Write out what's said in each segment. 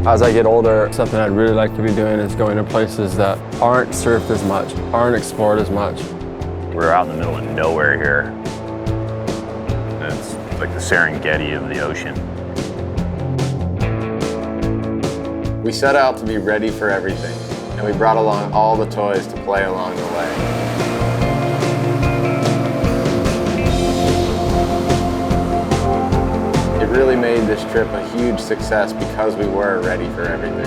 As I get older, something I'd really like to be doing is going to places that aren't surfed as much, aren't explored as much. We're out in the middle of nowhere here. It's like the Serengeti of the ocean. We set out to be ready for everything, and we brought along all the toys to play along the way. It really made this trip a huge success because we were ready for everything.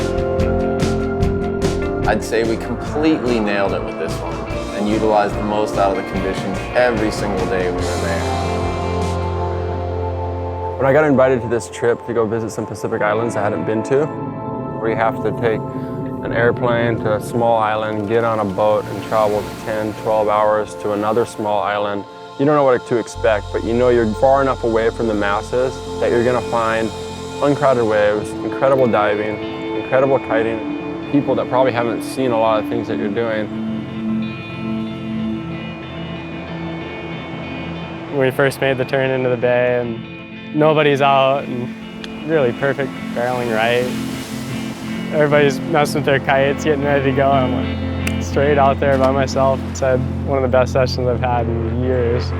I'd say we completely nailed it with this one and utilized the most out of the conditions every single day we were there. When I got invited to this trip to go visit some Pacific islands I hadn't been to, where you have to take an airplane to a small island, get on a boat and travel 10, 12 hours to another small island. You don't know what to expect, but you know you're far enough away from the masses that you're gonna find uncrowded waves, incredible diving, incredible kiting, people that probably haven't seen a lot of things that you're doing. When we first made the turn into the bay and nobody's out and really perfect barreling right. Everybody's messing with their kites, getting ready to go. I'm like straight out there by myself. It's had one of the best sessions I've had in years.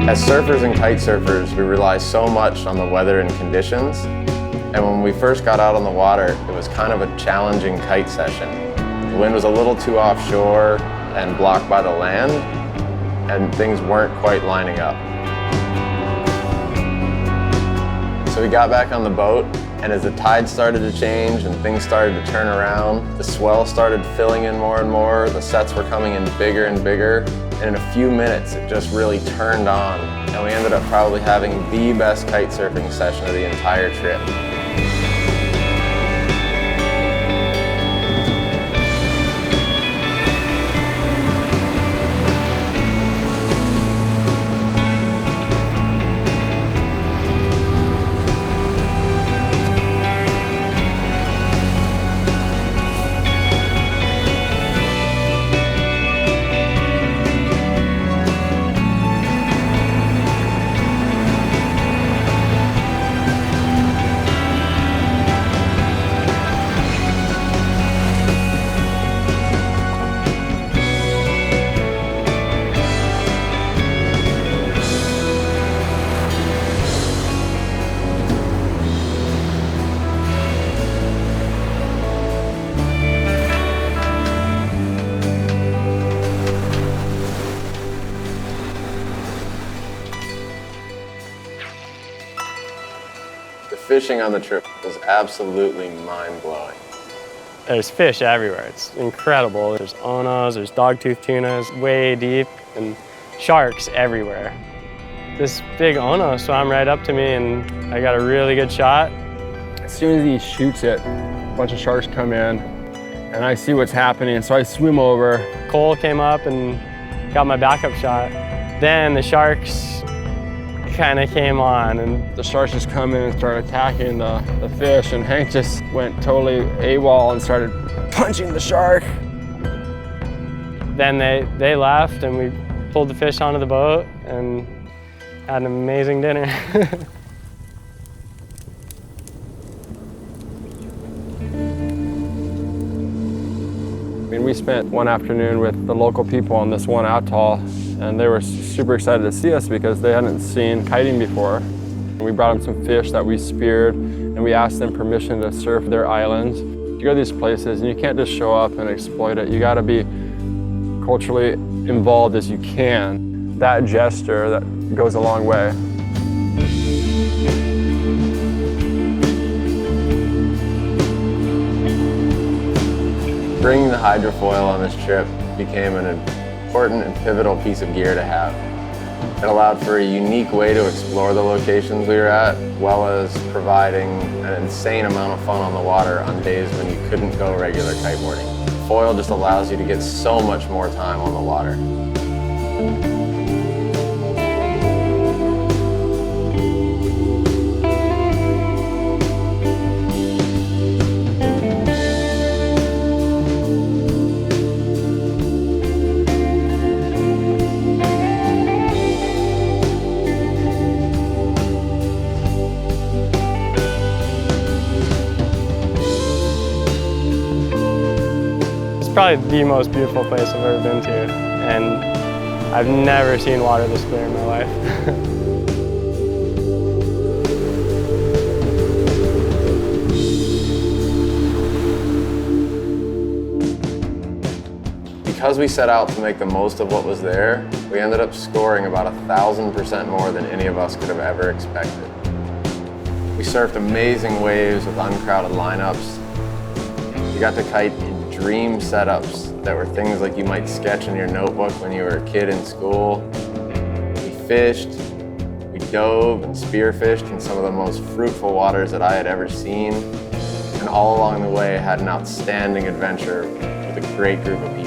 As surfers and kite surfers, we rely so much on the weather and conditions. And when we first got out on the water, it was kind of a challenging kite session. The wind was a little too offshore and blocked by the land, and things weren't quite lining up. So we got back on the boat, and as the tide started to change and things started to turn around, the swell started filling in more and more, the sets were coming in bigger and bigger, and in a few minutes it just really turned on, and we ended up probably having the best kite surfing session of the entire trip. The fishing on the trip was absolutely mind-blowing. There's fish everywhere. It's incredible. There's onos, there's dogtooth tunas way deep, and sharks everywhere. This big ono swam right up to me and I got a really good shot. As soon as he shoots it, a bunch of sharks come in and I see what's happening, so I swim over. Kohl came up and got my backup shot. Then the sharks kind of came on, and the sharks just come in and start attacking the fish, and Hank just went totally AWOL and started punching the shark. Then they left and we pulled the fish onto the boat and had an amazing dinner. I mean, we spent one afternoon with the local people on this one atoll, and they were super excited to see us because they hadn't seen kiting before. We brought them some fish that we speared, and we asked them permission to surf their islands. You go to these places and you can't just show up and exploit it. You gotta be culturally involved as you can. That gesture, that goes a long way. Bringing the hydrofoil on this trip became an important and pivotal piece of gear to have. It allowed for a unique way to explore the locations we were at, as well as providing an insane amount of fun on the water on days when you couldn't go regular kiteboarding. Foil just allows you to get so much more time on the water. Probably the most beautiful place I've ever been to, and I've never seen water this clear in my life. Because we set out to make the most of what was there, we ended up scoring about 1,000% more than any of us could have ever expected. We surfed amazing waves with uncrowded lineups. We got to kite in dream setups that were things like you might sketch in your notebook when you were a kid in school. We fished, we dove and spearfished in some of the most fruitful waters that I had ever seen, and all along the way had an outstanding adventure with a great group of people.